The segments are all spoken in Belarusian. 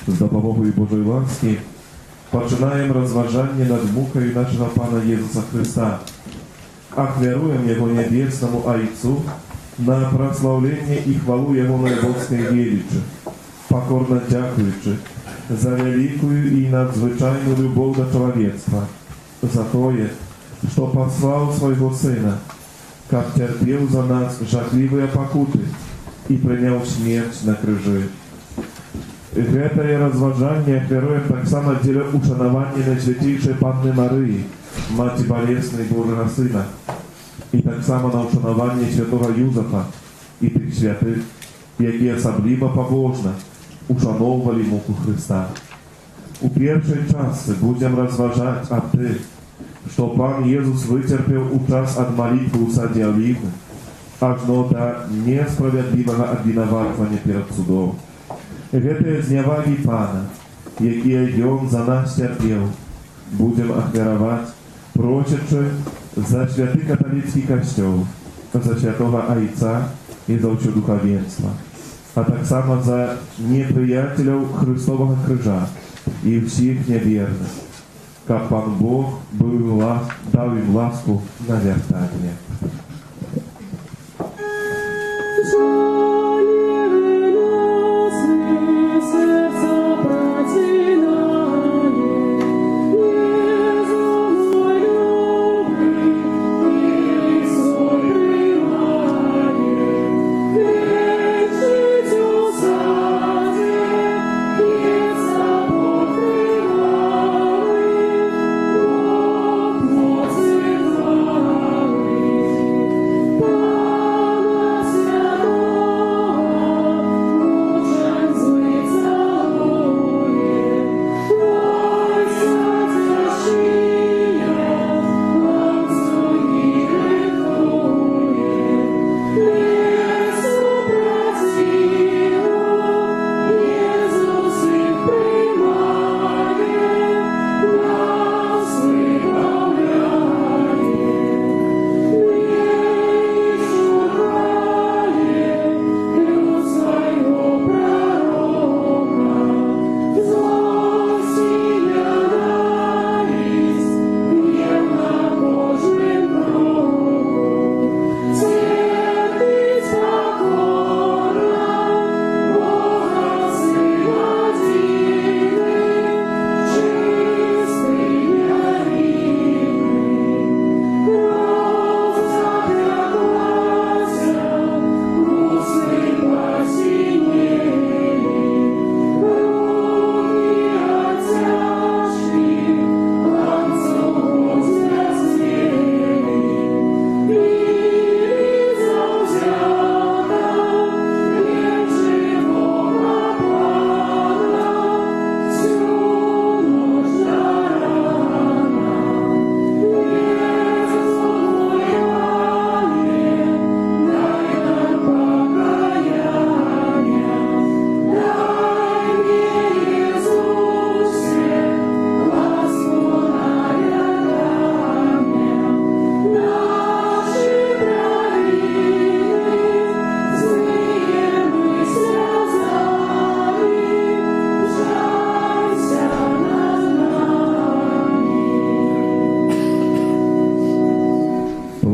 Z dopomogą Bożej łaski poczynajem rozważanie nad muką naszego Pana Jezusa Chrysta. Ахвяруем Его Небесному Отцу на прославление и хвалу Его наибольской величи, покорно дякуючи за великую и надзвычайную любовь до человечества, за то, что послал Своего Сына, как терпел за нас жахливые покуты и принял смерть на крыже. Гэтае разважанне ахвяруем таксама дзеля ушанавання Найсвяцейшай Панны Марыі, Маці Балеснай Божага Сына, і таксама на ушанаванне святого Юзафа і тых святых, які асабліва пабожна ушаноўвалі муку Хрыста. У першай частцы будзем разважаць аб тым, што Пан Езус выцерпеў у час ад малітвы ў садзе Алівы, ажно да несправядлівага абвінавачвання перад судом. Гэтыя знявагі Пана, якія Ён за нас цярпеў, будзем ахвяраваць, просячы за святы каталіцкі касцёл, за святого Айца і за ўсё духавенства, а таксама за непрыяцеляў Хрыстовага крыжа і ўсіх няверных, каб Пан Бог даў ім ласку на вяртанне.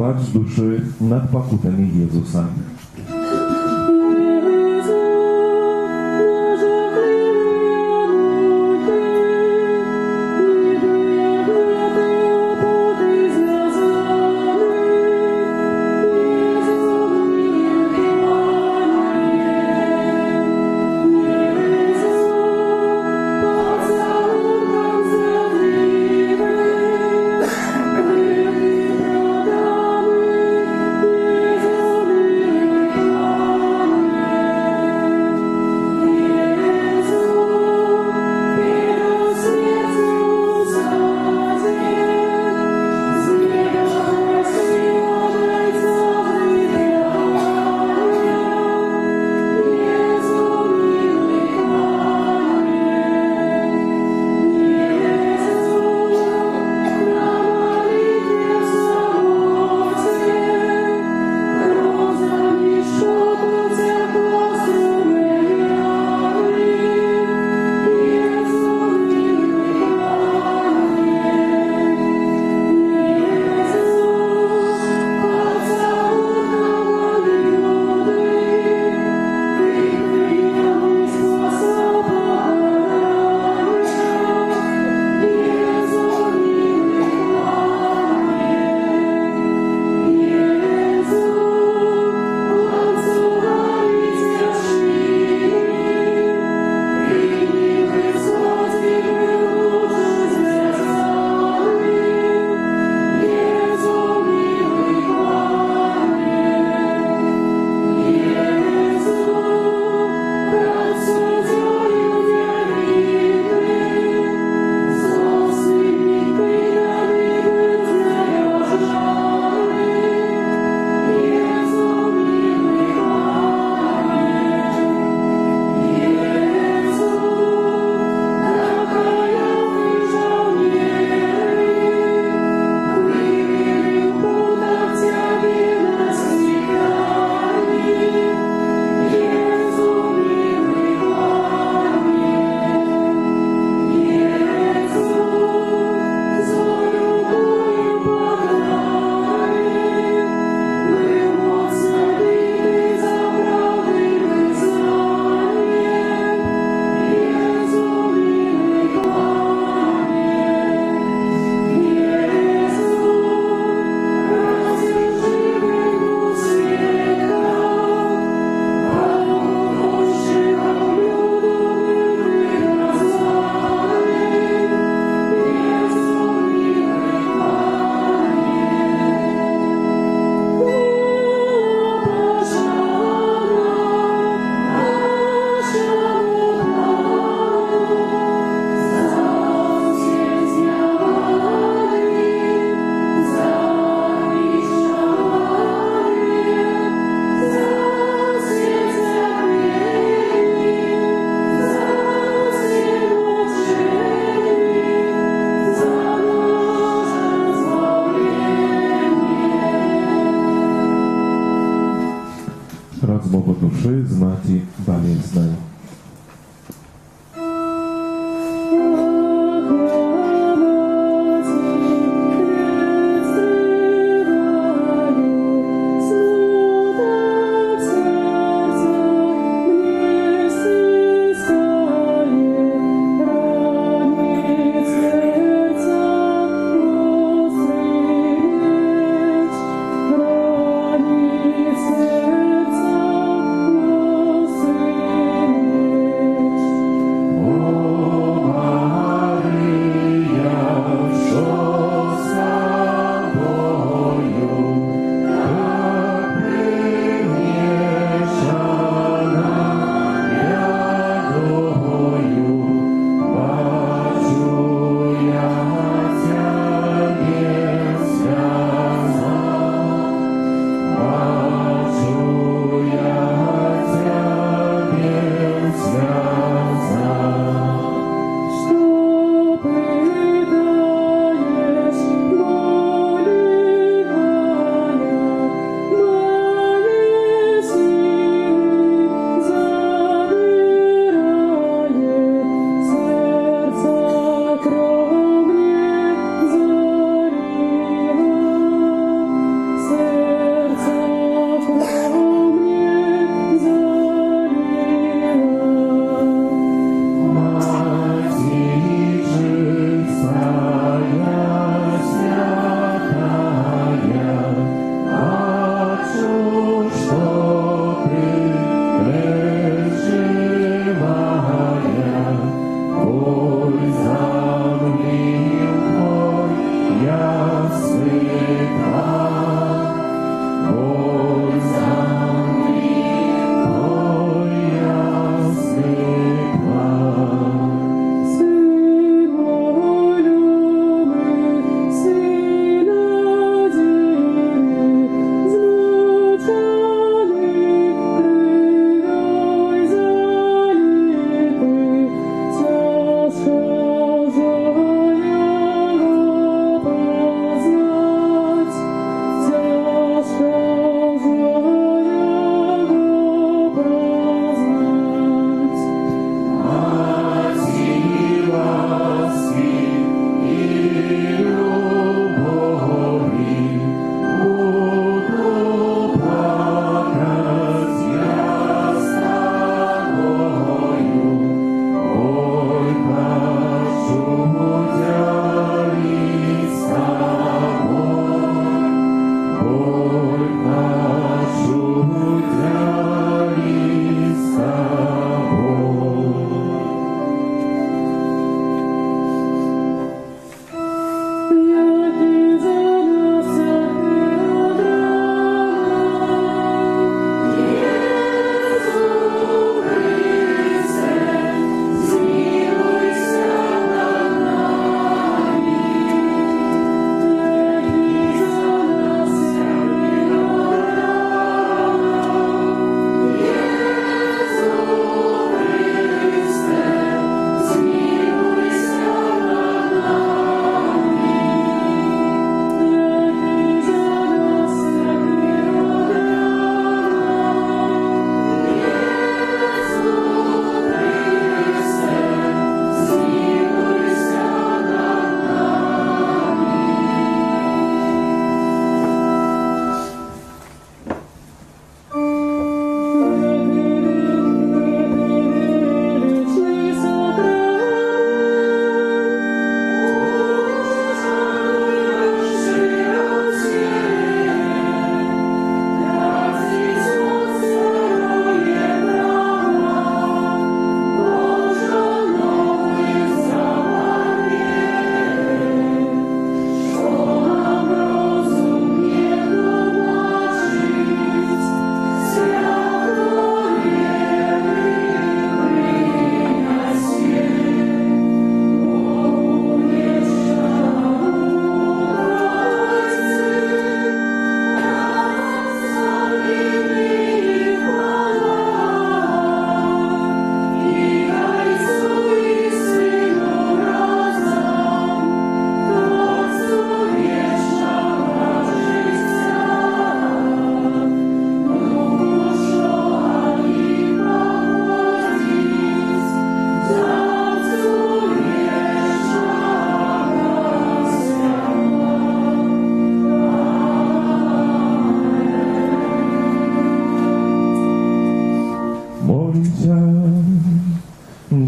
Płacz duszy nad pokutami Jezusa.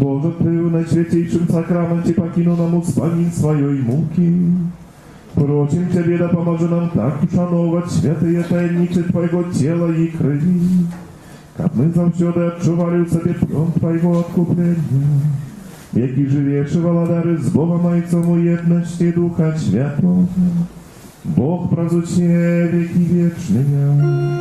Boże, Ty w Najświętejszym sakramencie покинул нам успомин своей муки. Просим Тебе, да поможи нам так ушановать святые таємниці Твоего тела и крови, как мы завсёды отчували в себе плен Твоего откупления, який живеш и владари с Богом Отцом в едности Духа Святого, Бог прозвучи веки вечные.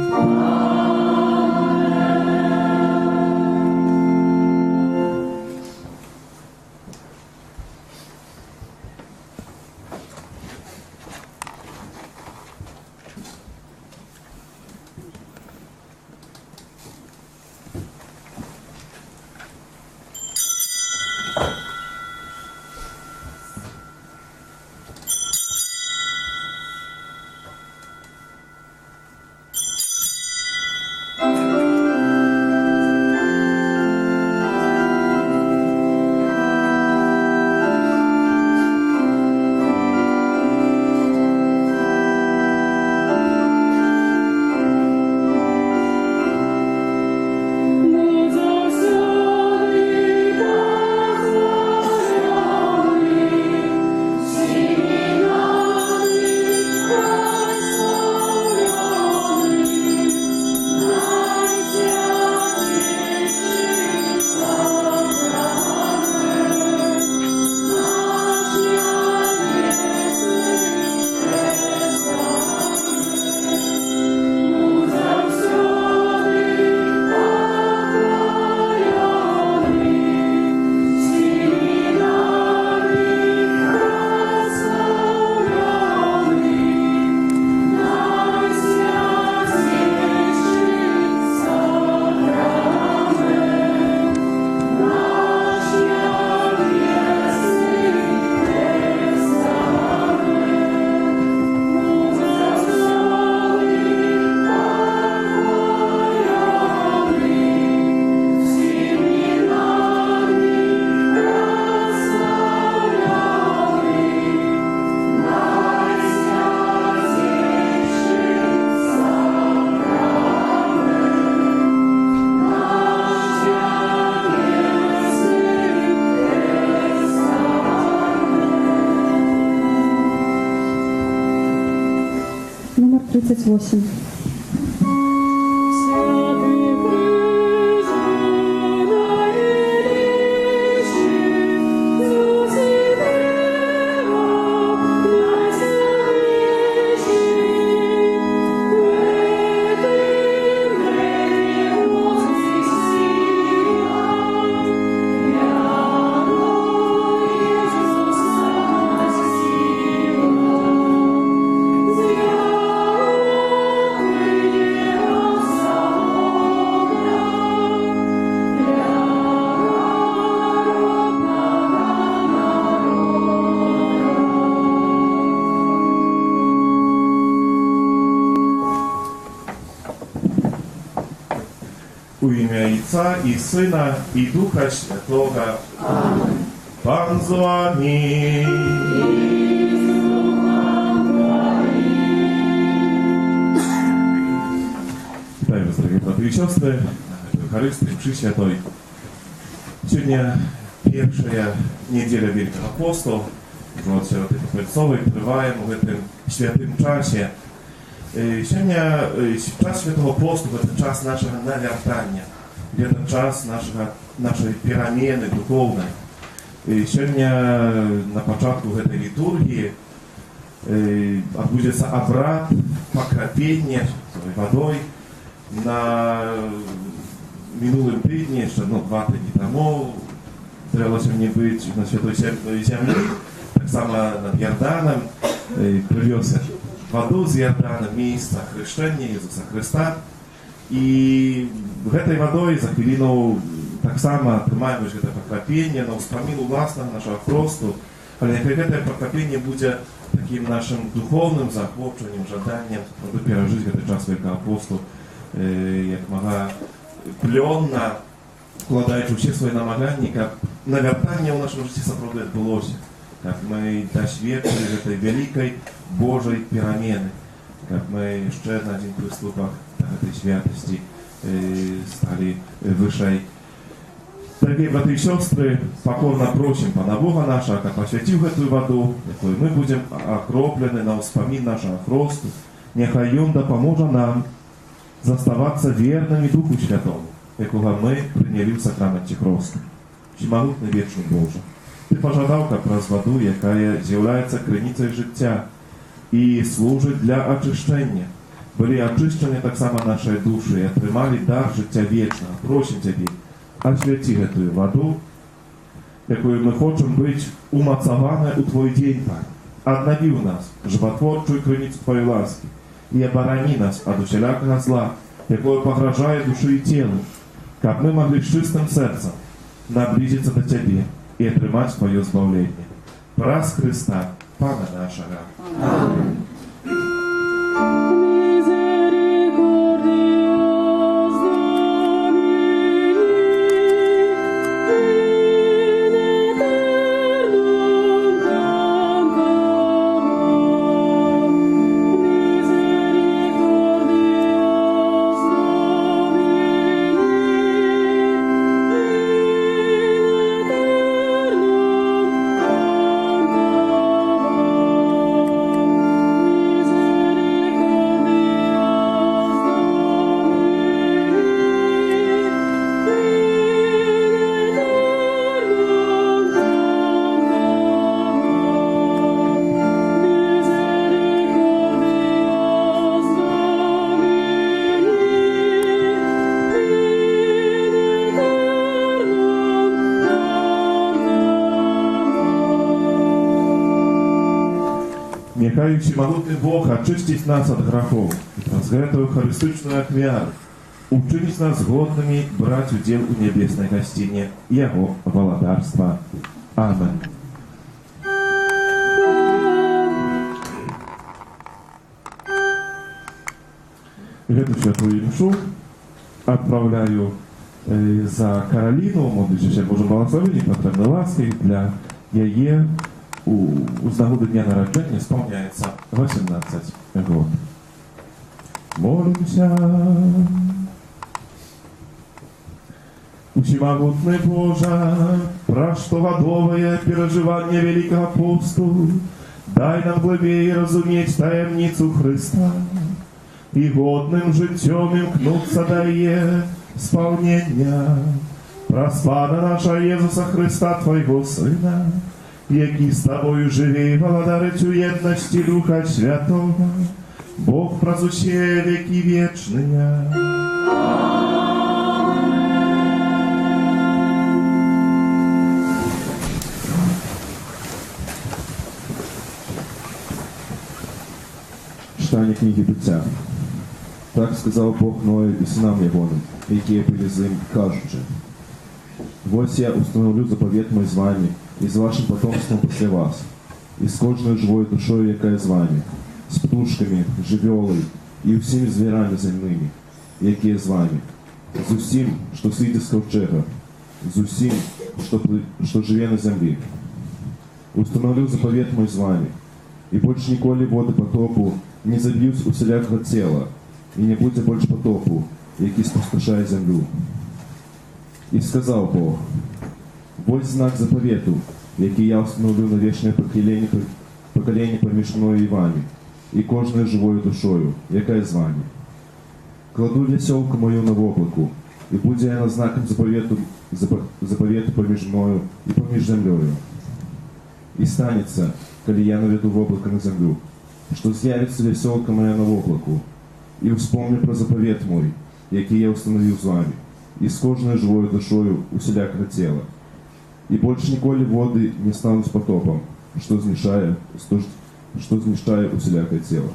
Номер 38. У ім'я Отця і Сина, і Духа Святого. Амінь. Пан з вами. Вітаю вас, дорогі брати і сестри, на Евхаристії, мші святой. Сьогодні перша неділя Великого посту. Вже от Святий Пальцовий триваємо в цьому святим часі. Сегодня час Святого Посту, это час нашего навертания, это час нашей перемены духовной. Сегодня на початку этой литургии отбудется обряд покропения водой. На минулым тижні, еще 2 тижні тому, довелося мені бути на Святой Землі, так само над Йорданом, привезся воду з Йордана, место хрещения Иисуса Христа. И этой водой за хвилину так само отримаем это покропение на успомину власного нашего посту. Але это покропение будет таким нашим духовным захопленням, жаданням, аби пережить этот час Великого посту, як мага плённо, вкладаючи всі свої намагання, як навертання у нашому житті справді відбулося. Как мы досвідчили этой великой Божьей перемены, как мы еще на один приступах этой святости стали выше Дорогие браты и сестры, покорно просим Пана Бога нашего, как посвятив эту воду, якою мы будем окроплены на успомин нашего хросту, нехай Он допоможе нам заставаться верными Духу Святому, якого мы приняли в сакраменті хросту. Всемогутний вічний Боже, Ти пожадав, как раз воду, якая з'являється криницею життя и служит для очищения. Были очищены так само наши души и отримали дар життя вечного. Просим Тебе, освяти эту воду, якою мы хотим быть умацованы у Твой день, Пане. Обнови у нас животворчую криницу Твоей ласки и оборони нас от усялякого зла, якое погрожает душе и телу, как мы могли с чистым сердцем наблизиться до Тебе и отримать Твое избавление. Прас Христа, Пана нашего. Аминь. Нехай всемогутный Бог очистить нас от грехов, через эту харистичную ахвяру, учинить нас годными брать удел у небесной гостине Его володарства. Аминь. Эту святую мшу отправляю за Каролину, молодежь Божьего благословения, потребной ласки для ее. З нагоди дня народження сповняється 18 років. Молимся. Всемогутный Боже, про что водовое переживание Великого Посту, дай нам глубее разуметь таємницю Христа и годным життем имкнуться дає сповнення прослава наша Иисуса Христа, Твоего Сына, який з Тобою живе и володарить у єдності Духа Святого, Бог прозуче веки вечные. Читание книги Буття. Так сказал Бог Ною и сынам его, які были за ним, кажучи: «Вот я установлю заповедь мой с вами и с вашим потомством после вас, и с кожною живою душою, якая с вами, с птушками, живелой и всеми зверами земными, якие с вами, з усім, что світі з ковчега, з усім, что живе на землі. Установлю заповедь мой с вами, и больше николи воды потопу не забьюсь у вселякого тела, и не буде больше потопу, який спустошає землю». И сказал Бог: «Вот знак заповету, який я установлю на вечное поколение поміж мною и вами, и кожною живою душою, яка з вами. Кладу веселку мою на облаку, и буде я на знаком заповету поміж мною и поміж землею. И станется, коли я наведу в облако на землю, что з'явится веселка моя на облаку, и вспомню про заповет мой, який я установил с вами, и с кожною живою душою усілякого тела. И больше николи воды не станут потопом, что знішає усілякое тело».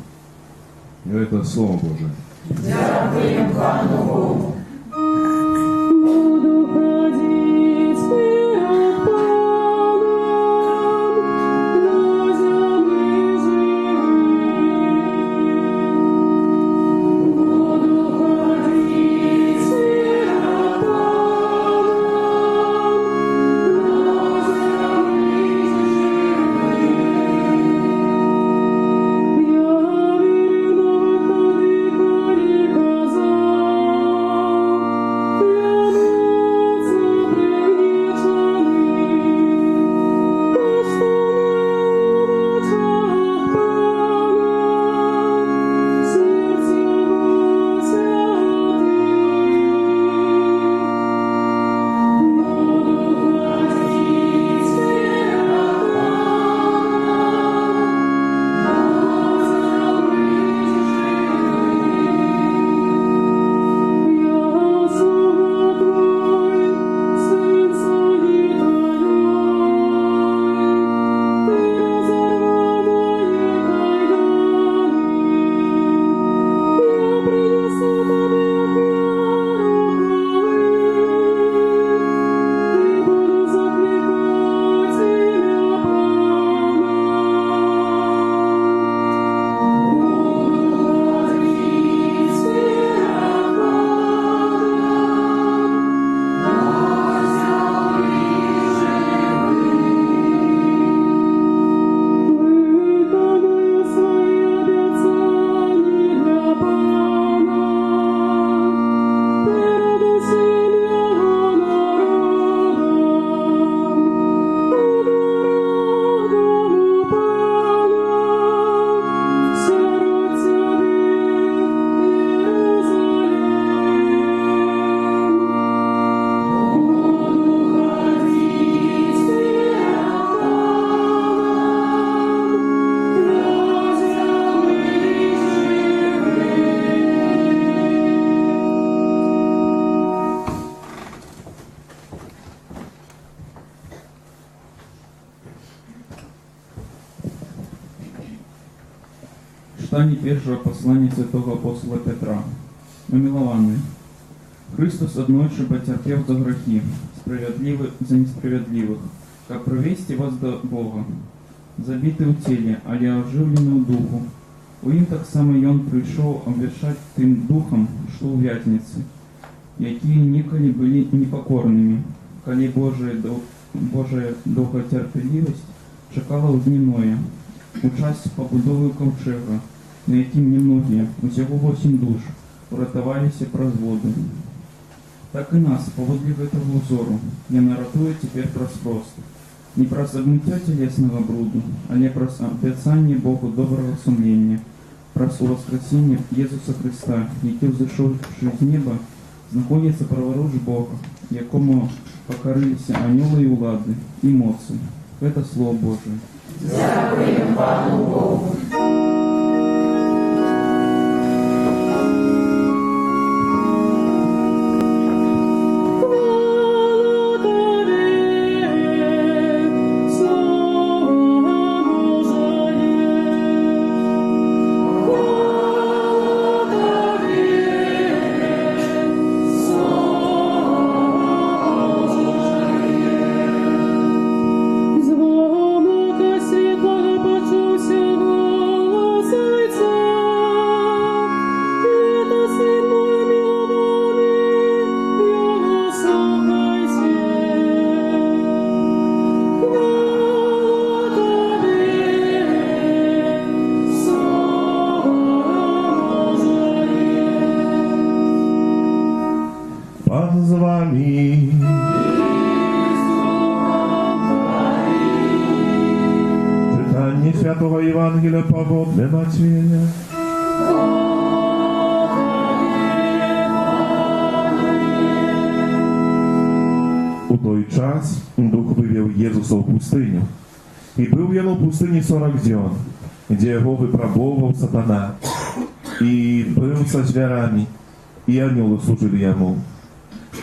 И это Слово Божие. Дякуємо Пану Богу. Я вірю, коли казав, Читание первого послания святого апостола Петра. Умилованный. Христос однойче потерпев за грехи, справедливый за несправедливых, как провести вас до Бога, забитый у тілі, але оживлений у духу. У ім так само й он прийшов обвішати тим духом, що у в'язниці, які ніколи були непокорними, коли Божия довготерпеливість чекала у дні Ноя, у час побудови ковчега, на яким немногие, усього 8 душ, урятувалися праз воду. Так и нас, поводлив этого узору, я наратую теперь про спрост. Не про обмыття телесного бруду, але про обіцяння Богу доброго сумління, про воскресіння Єсуса Христа, який, взійшовши з неба, знаходиться праворуч Бога, якому покорилися ангели і влади, і моці. Это Слово Божие. Дякуємо Пану Богу. Pan z wami. Czytanie Świętego Ewangelia powodle Macieja. U той час Дух вывел Иисуса в пустыню. И был он в пустыне 40 дней, где его выпробовал сатана. И был со зверами, и ангелы служили ему.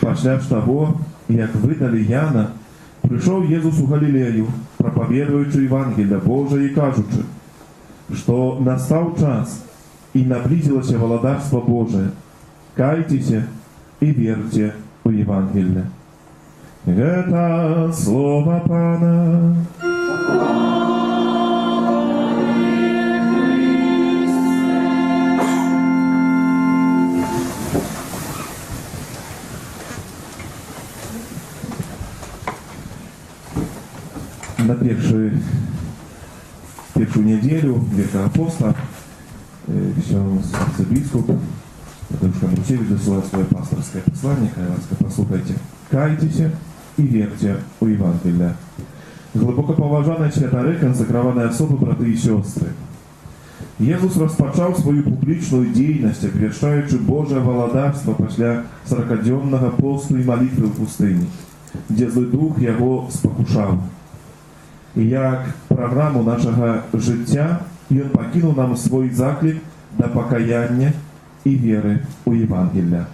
Пасля ж того, як видали Яна, прийшов Єсус у Галілею, проповідуючи Євангелія Божие і кажучи, що настав час і наблизилося володарство Божие. Кайтеся і вірте у Євангелие. Это слово Пана. На первую неделю Великопоста ksiądz arcybiskup Tadeusz Kamrusiewicz wysłał swoje pastorskie послание, ласка, послухайте. Кайтеся и верьте у Евангелия. Глубоко поважанные святары, консекрованные особы, браты и сестры. Иисус распочал свою публичную деятельность, обвещаючи Божие володарство после 40-дневного посту и молитвы в пустыне, где злый дух его спокушал. І як програму нашого життя, Він покинув нам свій заклик до покаяння і віри у Євангелія.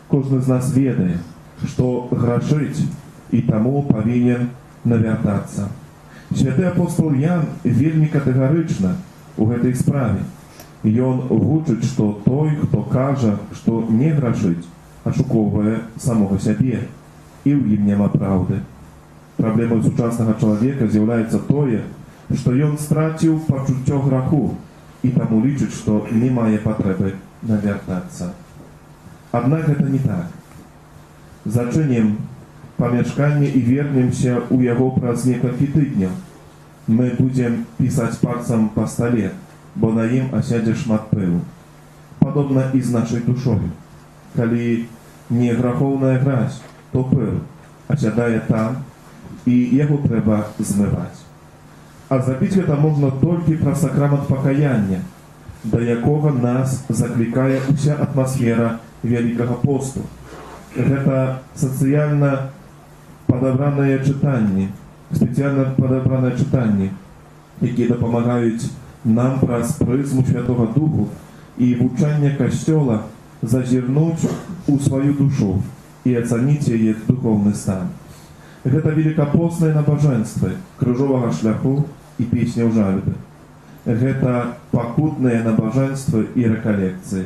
Кожен з нас ведає, що грішить і тому повинен навертатися. Святий апостол Ян вельми категорично у этой справе. І він вчить, що той, хто каже, що не грішить, ошуковує самого себе і в ім нема правди. Проблемой сучасного человека является то, что он стратил почуття греху и тому личит, что немає потребы навертаться. Однако это не так. Зачиним помешкание и вернемся у его праз некалькі тыдняў. Мы будем писать пальцем по столе, бо на ім осядзе шмат пылу. Подобно и с нашей душой. Коли не греховная грязь, то пыл осядае там, і його треба змивати. А зробити це можна тільки про сакрамент покаяння, до якого нас закликає уся атмосфера Великого посту. Це соціально подобране читання, спеціально подобране читання, які допомагають нам праз призму Святого Духу і вчення Костьола зазирнути у свою душу і оцінити її духовний стан. Гэта великопостное набоженство крыжового шляху и песня ў жальбе. гэта пакутныя набажэнствы і рэкалекцыі.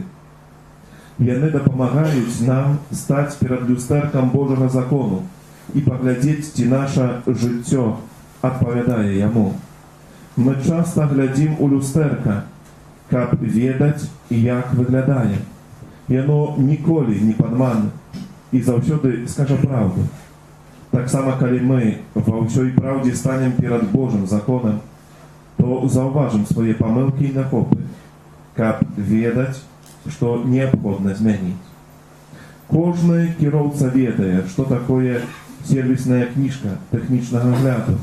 Яны дапамагаюць нам стаць перад люстэркам Божага закону і паглядзець, ці наша жыццё адпавядае яму. Мы часта глядзім у люстэрка, каб ведаць, як выглядае. Яно ніколі не падманна і заўсёды скажа праўду. Таксама, калі мы ва ўсёй праўдзе станем перад Божым законам, то заўважым свае памылкі і накопы, каб ведаць, што неабходна змяніць. Кожны кіроўца ведае, што такое сервісная кніжка тэхнічнага гляду.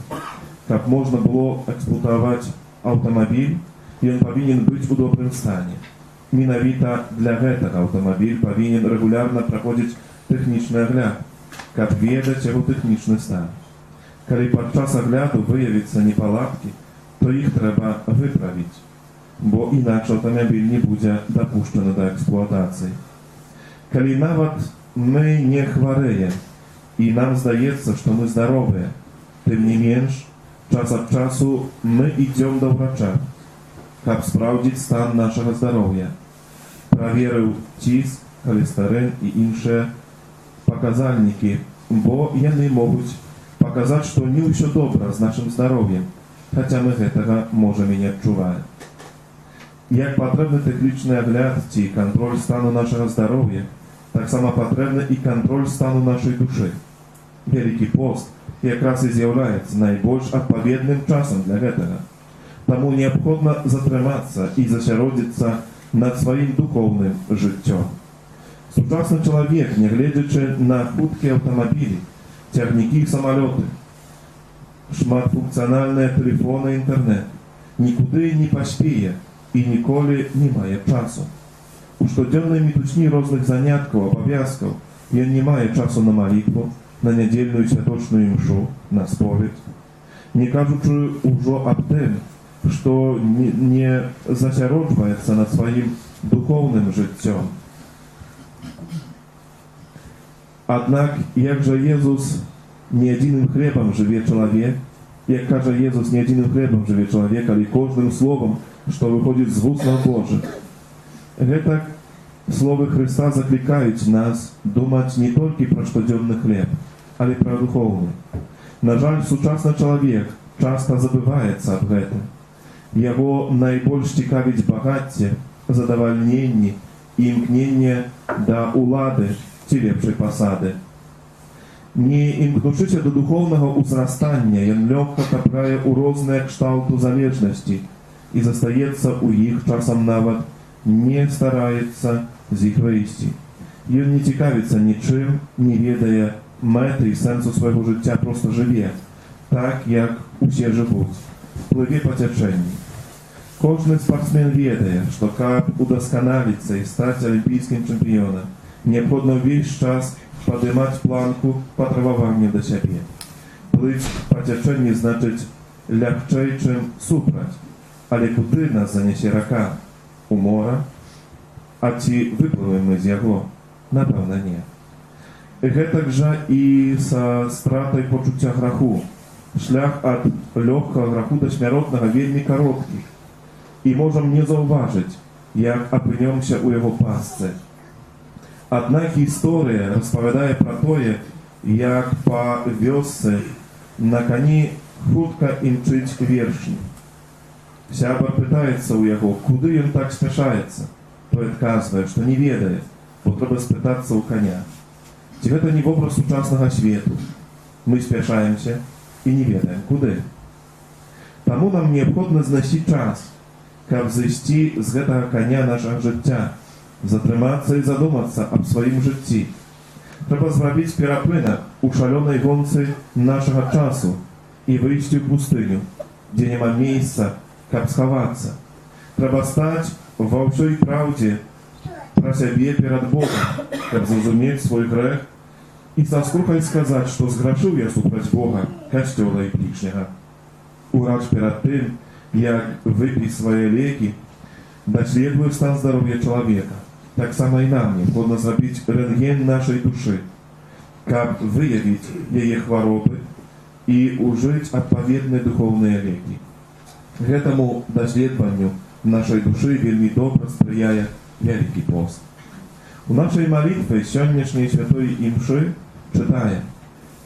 Каб можна было эксплуатаваць аўтамабіль, ён павінен быць у добрым стане. Менавіта для гэтага аўтамабіль павінен рэгулярна праходзіць тэхнічны агляд, каб ведаць яго тэхнічны стан. Калі падчас агляду выявіцца непаладкі, то іх трэба выправіць, бо інакш аўтамабіль не будзе дапушчаны да эксплуатацыі. Калі нават мы не хварэем і нам здаецца, што мы здаровыя, тым не менш, час ад часу мы ідзём да ўрача, каб спраўдзіць стан нашага здароўя. Праверыў ціск, халестэрын і іншыя паказальнікі, бо яны могуць паказаць, што не ўсё добра з нашым здароўем, хаця мы гэтага можам і не адчуваем. Як патрэбны тэхнічны агляд ці кантроль стану нашага здароўя, таксама патрэбны і кантроль стану нашай душы. Вялікі пост якраз і з'яўляецца найбольш адпаведным часам для гэтага. Таму неабходна затрымацца і засяродзіцца над сваім духоўным жыццём. Сучасны чалавек, нягледзячы на хуткія аўтамабілі, цягнікі і самалёты, шматфункцыянальныя тэлефоны і інтэрнэт, нікуды не паспее і ніколі не мае часу. У штодзённай мітусні розных заняткаў, абавязкаў ён не мае часу на малітву, на нядзельную святочную імшу, на споведь. Не кажучы ўжо аб тым, што не засяроджваецца над сваім духоўным жыццём. Аднак, як жа Езус не адзіным хлебам жыве чалавек, як кажа Езус, не адзіным хлебам жыве чалавек, але кожным словам, што выходзіць з вуснаў Божых. Гэтак словы Хрыста заклікаюць нас думаць не толькі пра штодзённы хлеб, але пра духоўны. На жаль, сучасны чалавек часта забываецца аб гэтым. Яго найбольш цікавіць багацце, задавальненне і імкненне да ўлады ці лепшай пасады. Не імкнучыся да духоўнага ўзрастання, ён лёгка капрае ў розныя кшталту залежнасці і застаецца ў іх, часам нават не стараецца з іх выйсці. Ён не цікавіцца нічым, не ведае мэты і сэнсу свайго жыцця, проста жыве, так, як усе жывуць, плыве па цячэнні. Кожны спартсмен ведае, што каб удасканаліцца і стаць алімпійскім чэмпіёнам, неабходна ўвесь час падымаць планку патрабавання да сябе. Плыць па цячэнні значыць лягчэй, чым супраць. Але куды нас занясе рака? У мора? А ці выплывем мы з яго? Напэўна, не. Гэтак жа і са стратай пачуцця граху. Шлях ад лёгкага граху да смяротнага вельмі кароткі. І можам не заўважыць, як апынёмся ў яго пастцы. Аднак гісторыя распавядае пра тое, як па вёсцы на кані хутка імчыць вершнік. Сябар пытаецца ў яго, куды ён так спяшаецца. Той адказвае, што не ведае, бо трэба спытацца ў каня. Ці гэта не вобраз сучаснага свету? Мы спяшаемся і не ведаем, куды. Таму нам неабходна знайсці час, каб зайсці з гэтага каня нашага жыцця, затрымацца і задумацца аб сваім жыцці. Трэба зрабіць перапынак у шалёнай гонцы нашага часу і выйсці ў пустыню, дзе няма месца, каб схавацца. Трэба стаць ва ўсёй праўдзе пра сябе перад Богам, каб зразумець свой грэх і са скрухай сказаць, што зграшыў я супраць Бога, касцёла і бліжняга. Урач перад тым, як выпіць свае лекі, даследуе стан здароўя чалавека. Таксама і нам неабходна зрабіць рэнтген нашай душы, каб выявіць яе хваробы і ўжыць адпаведныя духоўныя лекі. Гэтаму даследаванню нашай душы вельмі добра спрыяе Вялікі пост. У нашай малітве сённяшняй святой імшы чытаем,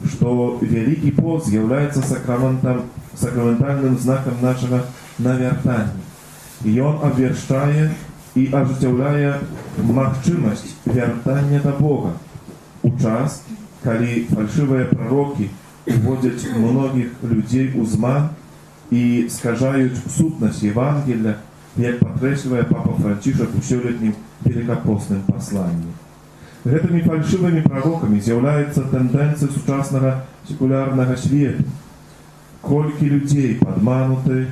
што Вялікі пост з'яўляецца сакраментальным знакам нашага навяртання. І ён абвяшчае і ажыццяўляе магчымасць вяртання да Бога у час, калі фальшывыя прарокі уводзяць многіх людзей у зман і скажаюць сутнасць Евангелія, як падкрэслівае папа Францішак у сёлетнім великапостным пасланні. Гэтымі фальшывымі прарокамі з'яўляецца тэндэнцыя сучаснага секулярнага свету. Колькі людзей падмануты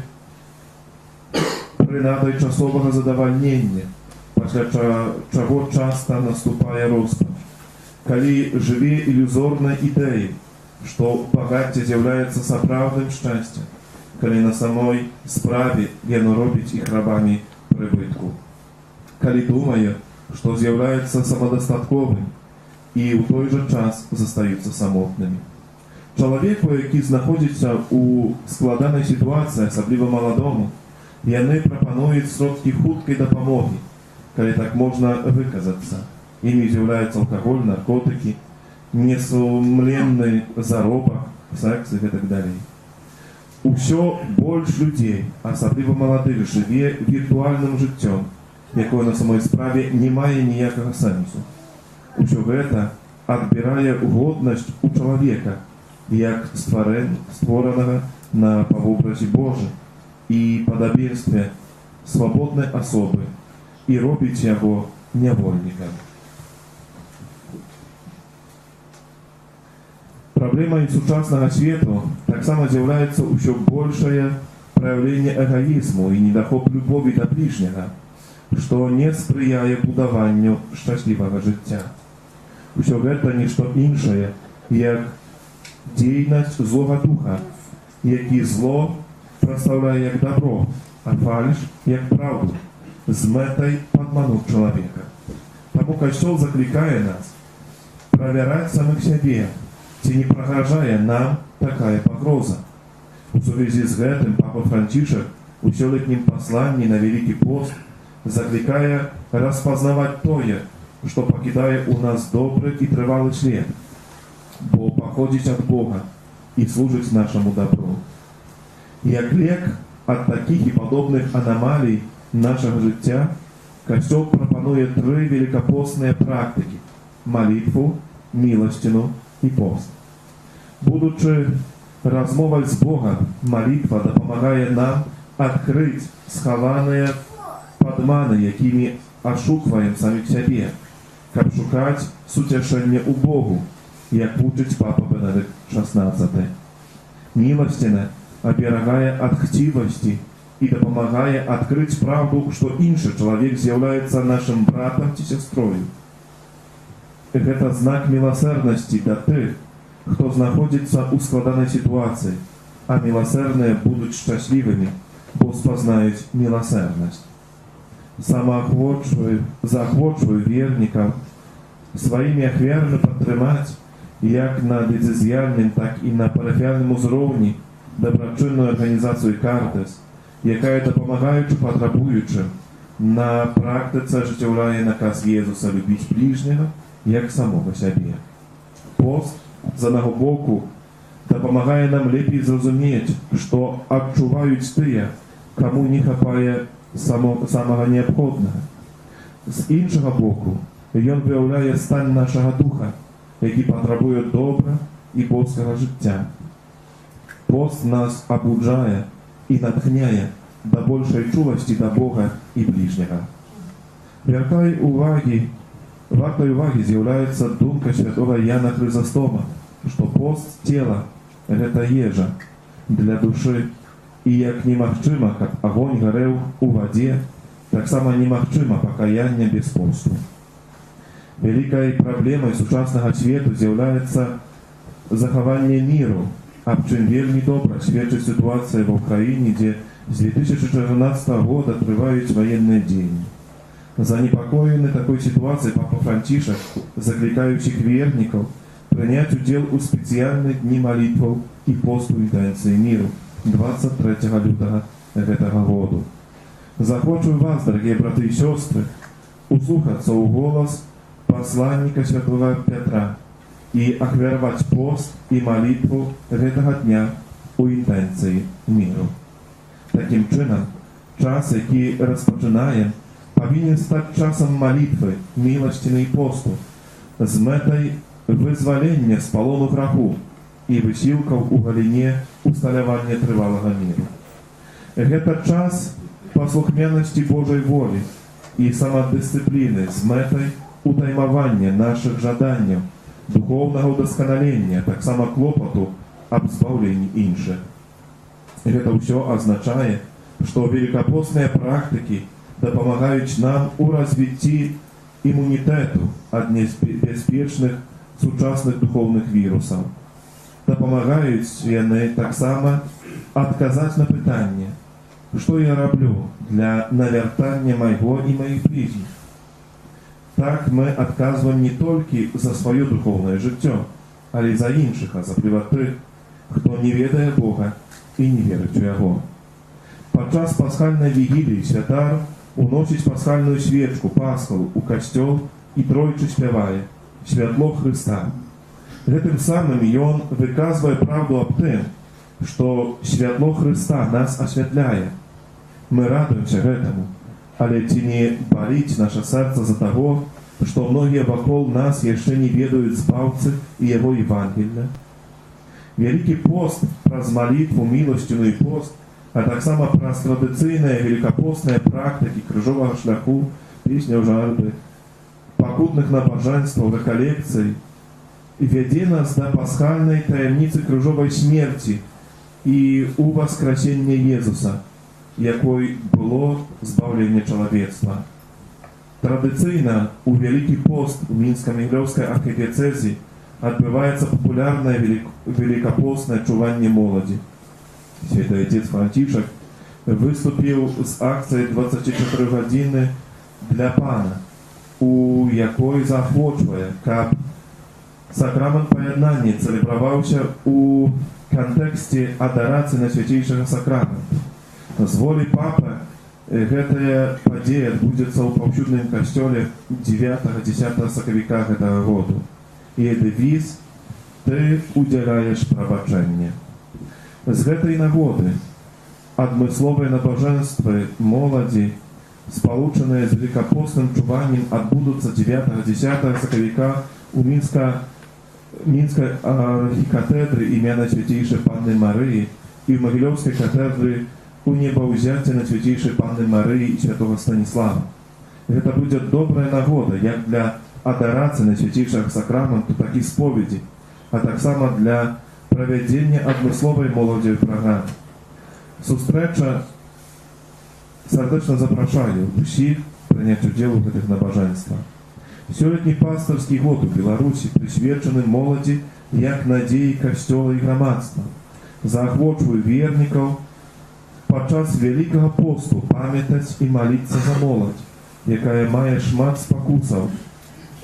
прынадай часовага задавальнення, пасля чаго часта наступае роспач. Калі жыве ілюзорная ідэя, што багацце з'яўляецца сапраўдным шчасцем, калі на самой справе яно робіць іх рабамі прыбытку. Калі думае, што з'яўляецца самадастатковым і ў той жа час застаюцца самотнымі. Чалавеку, які знаходзіцца ў складанай сітуацыі, асабліва маладому, яны прапануюць сродкі хуткай дапамогі, калі так можна выказацца. Імі з'яўляюцца алкаголь, наркотыкі, несумленны заробак, секс і гэтак далей. Усё больш людзей, асабліва маладых, жыве віртуальным жыццём, якое на самой справе не мае ніякага сэнсу. Усё гэта адбірае годнасць у чалавека, як створанага на павобразе Божым і падабенстве свабоднай асобы і робіць яго нявольнікам. Праблемай сучаснага свету таксама з'яўляецца ўсё большае праяўленне эгаізму і недахоп любові да бліжняга, што не спрыяе будаванню шчаслівага жыцця. Усё гэта нішто іншае, як дзейнасць злога духа, які зло прадстаўляе як добро, а фальш як праўду, з мэтай падмануць чалавека. Таму Касцёл заклікае нас правяраць самых сябе, ці не прагражае нам такая пагроза. У сувязі з гэтым папа Францішак у сёлетнім пасланні на Вялікі пост заклікае распазнаваць тое, што пакідае ў нас добры і трывалы след, бо паходзіць ад Бога і служыць нашаму добру. Як лек ад такіх і падобных анамалій нашага жыцця, Касцёл прапануе 3 великапостныя практыкі: малітву, міласціну і пост. Будучы размовай з Богом, малітва дапамагае нам адкрыць схаваныя падманы, якімі ашукваем саміх сябе, каб шукаць суцяшэнне ў Богу, як вучыць папа Бенедыкт XVI. Міласціна аберагае ад хцівасці і дапамагае адкрыць правду, што іншы чалавек з'яўляецца нашым братам ці сястрою. Гэта знак міласэрнасці да тых, хто знаходзіцца ў складанай сітуацыі, а міласэрныя будуць шчаслівымі, бо спазнаюць міласэрнасць. Заахвочваю вернікаў сваімі ахвярамі падтрымаць як на дыцэзіяльным, так і на парафіяльным узроўні дабрачынную арганізацыю «Картес», якая, дапамагаючы патрабуючым, на практыцы ажыццяўляе наказ Езуса любіць бліжняга як самога сябе. Пост, з аднаго боку, дапамагае нам лепей зразумець, што адчуваюць тыя, каму не хапае самага неабходнага. З іншага боку, ён выяўляе стан нашага духа, які патрабуе добра і боскага жыцця. Пост нас абуджае і натхняе да большай чуласці да Бога і бліжняга. Вартай увагі з'яўляецца думка святого Яна Хрызастома, што пост цела – гэта ежа для душы, і як немагчыма, каб агонь гарэў у вадзе, таксама немагчыма пакаянне без посту. Вялікай праблемай сучаснага свету з'яўляецца захаванне міру, аб чым вельмі добра сведчыць сітуацыя ва ўкраіне, дзе з 2014 года трываюць ваенныя дзеянні. Занепакоены такой сітуацыяй папа Францішак, заклікаючых вернікаў прыняць удзел у спецыяльных дні малітваў і посту інтэнцыі міру 23 лютага гэтага году. Захочу вас, дорогие браты и сестры, услухаться у голос посланника святого Петра и ахвяровать пост и молитву гэтага дня у интенции миру. Таким чином, час, який розпочинаємо, повинен стати часом молитви, милостини і посту, з метою визволення з полону граху і висілків у галині усталювання тривалого миру. Гэта час послухняності Божої волі і самодисципліни з метою утаймування наших жаданнів, духовного удосконалення, так само клопоту об збавленні інших. Гэта ўсё означае, што великопостные практики дапамагаюць нам у развитии иммунитету от небяспечных сучасных духовных вирусов. Дапамагаюць яны таксама адказаць на пытанне, што я раблю для навяртання майго і маіх ближніх. Так мы адказваем не толькі за сваё духовное жыццё, але і за іншых, асабліва тых, хто не ведае Бога і не верыць у яго. Падчас пасхальнай вігіліі святар уносіць пасхальную свечку паскалу у касцёл і тройчы спявае «Святло Хрыста». Гэтым самым ён выказвае правду аб тым, што святло Хрыста нас асвятляе. Мы радуемся гэтаму, але ці не баліць наша сэрца за таго, што многія вакол нас яшчэ не ведаюць збаўцы і яго Евангелля? Вялікі пост праз малітву, міласціну і пост, а таксама праз традыцыйныя великопостныя практыкі крыжовага шляху, песняў жарты, пакутных набажэнстваў, рэкалекцый, вядзе нас да пасхальнай таямніцы крыжовай смерці і у воскресення Езуса, якой было збаўленне чалавецтва. Традыцыйна у Вялікі пост у Мінска-Міглёўскай архідыяцэзі адбываецца папулярнае великопостнае чуванне моладзі. Святой Отец Францішак выступіў з акцыяй 24 гадзіны для Пана, у якой заахвочвае, каб сакрамент паяднання цэлебраваўся у кантэксце адарацыі Найсвяцейшага сакраменту. З волі папы гэтая падзея адбудзецца ў паўсюдным касцёле 9-10 сакавіка гэтага году. І дэвіз «Ты удзяляеш прабачэнне». З гэтай нагоды адмысловыя набажэнствы моладзі, спалучаныя з великопостным чуваннем, адбудуцца 9-10 сакавіка у Мінскай архікатэдры імя Найсвяцейшай Панны Марыі і ў Магілёўскай катедры у небаўзяцця Найсвяцейшай Панны Марыі і святого Станіслава. Гэта будзе добрая нагода як для адарацыі Найсвяцейшага сакраменту, так і споведзі, а таксама для правядзення адмысловай моладзевай праграмы. Сустрэча сардэчна запрашаю усіх прыняць удзел у гэтых набажэнствах. Сёлетні пастырскі год у Беларусі прысвечаны моладзі як надзеі касцёла і грамадства. Заахвочваю вернікаў падчас Вялікага посту памятаць і маліцца за моладзь, якая мае шмат спакусаў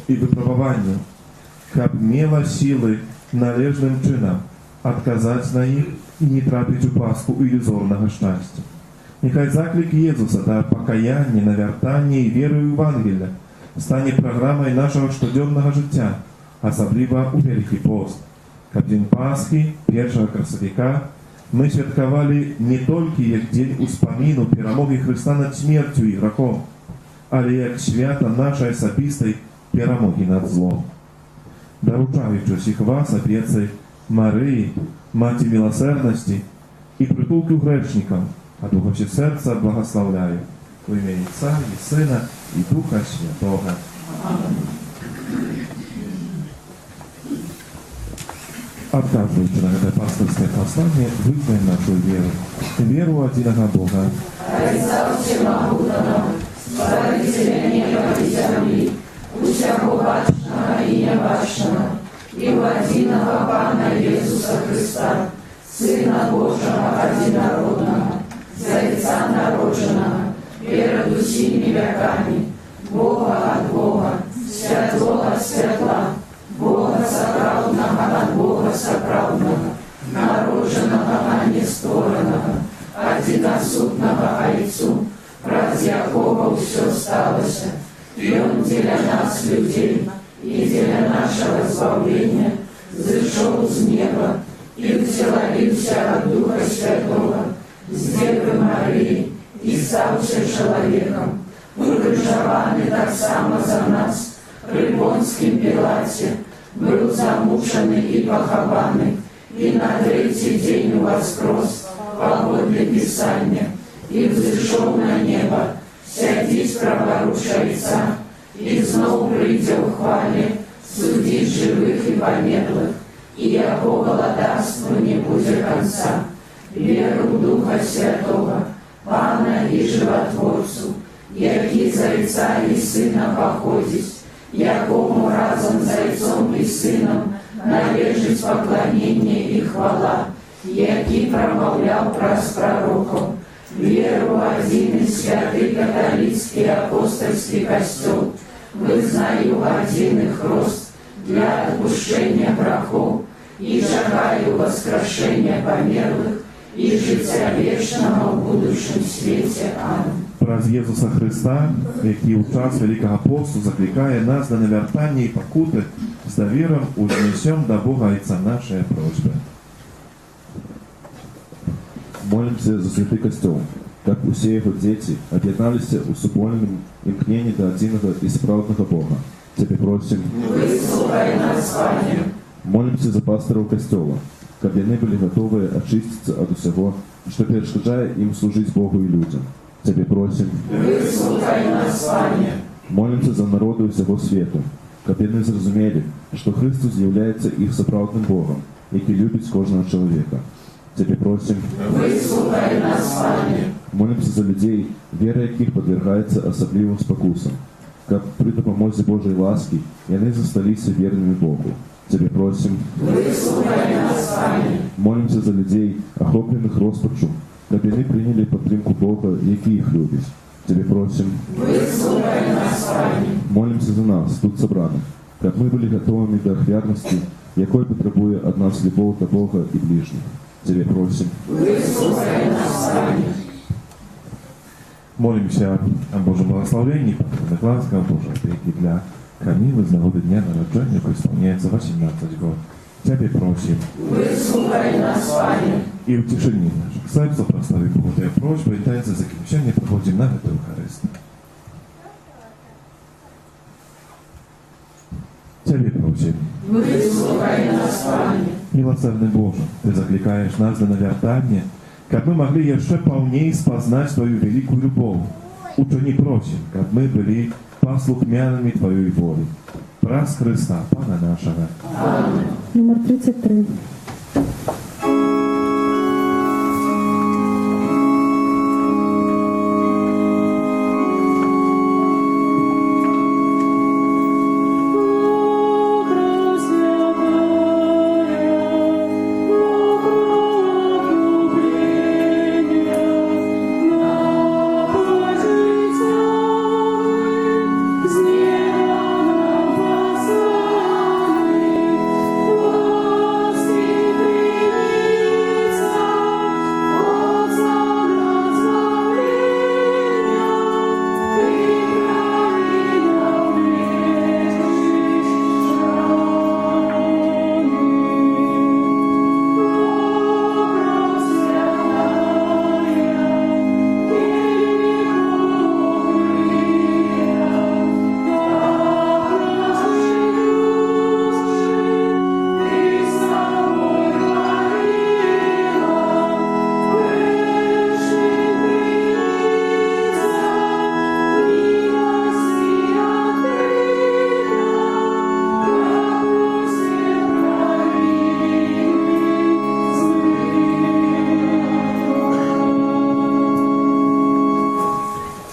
і выпрабаванняў, каб мела сілы належным чынам адказаць на іх і не трапіць у пастку ілюзорнага шчасця. Няхай заклік Езуса да пакаяння, навяртання і веры ў Евангелля стане праграмай нашага штодзённага жыцця, асабліва ў Вялікі пост. Каб дзень Пасхі, 1 красавіка, мы святкавалі не толькі як дзень успаміну перамогі Хрыста над смерцю і грахом, але як свята нашай асабістай перамогі над злом. Даручаючы ўсіх вас апецы Марыі, Маці міласэрнасці і прытулку грэшнікам, ад усіх сэрца благаслаўляю у імя Отца і Сына і Духа Святога. Адказваючы на гэтае пастырскае пасланне, вызнаем нашу веру. Веру ў адзінага Бога. Христа всемогутного, Створителя неба и земли, усяго бачного и небачного, и в одиного Пана Иисуса Христа, Сына Божьего одинородного, за Отца народженного, перед усими веками, Бога от Бога, святлого от святла, Бога сокровного от Бога сокровного, народженного, а не створенного, от адзінасутнага Айцу, праз якога ўсё сталася. Ён дзеля нас, людзей, і дзеля нашага збаўлення зышоў з неба і ўселаліўся ад Духа Святога з Девы Марыі і стаўся чалавекам, укрыжаваны таксама за нас пры Понскім Пілаце, быў замучаны і пахаваны, і на трэці дзень уваскрос паводле Пісання, і взышоў на неба, сядзіць праворуч Айца, і зноў прыйдзе ў хвале судзіць жывых і памерлых, і яго валадарства не будзе канца. Веру ў Духа Святога, Пана і Жыватворцу, які з Айца і Сына паходзіць, якому разам з Айцом і Сынам належыць пакланенне і хвала, які прамаўляў праз прарокаў. Веру ў адзіны святы каталіцкі апостальскі касцёл, вызнаю адзіны хрост для адпушчэння грахоў і чакаю васкрашэння памерлых і жыцця вечнага ў будучым свеце. Амінь. Праз Єсуса Христа, який у час Великого посту закликає нас на навертання і покути, з довіром узнесем до Бога Отца наши просьбы. Молимся за святый костел, как усе его дети об'єдналися у супольному імкненні до одиного і справедного Бога. Тебе просим, выслухай нас, Пане. Молимся за пасторов костела, как они были готовы очиститься от всего, что перешкоджает им служить Богу и людям. Тебе просим, выслухай нас, Пане. Молимся за народу всего света, как они зрозумели, что Христос является их соправдным Богом, який любит кожного человека. Тебе просим, выслухай нас, Пане. Молимся за людей, вера яких подвергается особливым спокусам, как при допомозі Божьей ласки, и они засталися верными Богу. Тебе просим, выслухай нас, Пане. Молимся за людей, охопленных розпачу, как они приняли підтримку Бога, який их любит. Тебе просим, выслухай нас, Пане. Молимся за нас, тут собраних, как мы были готовыми до ахвярности, якой потребує от нас любов до Бога и ближних. Тебе просим, выслухай нас, Пане. Молимся о Божьем благословении, патронных ласках, Божьей опеки для Камилы з нагоди дня народження, який исполняется 18 год. Тебе просим, выслухай нас, Пане. и в тишине наших сердца прослави Богу Твоя просьба, и таинство закінчення проходим на эту Евхаристию. Тебе просим, выслухай нас, Пане. милосердный Боже, Ты закликаешь нас на навертание, как мы могли еще полнее спознать Твою великую любовь. Учини просим, как мы были послухмянами Твоей воли. Праз Христа, Пана нашего. Аминь. Номер 33.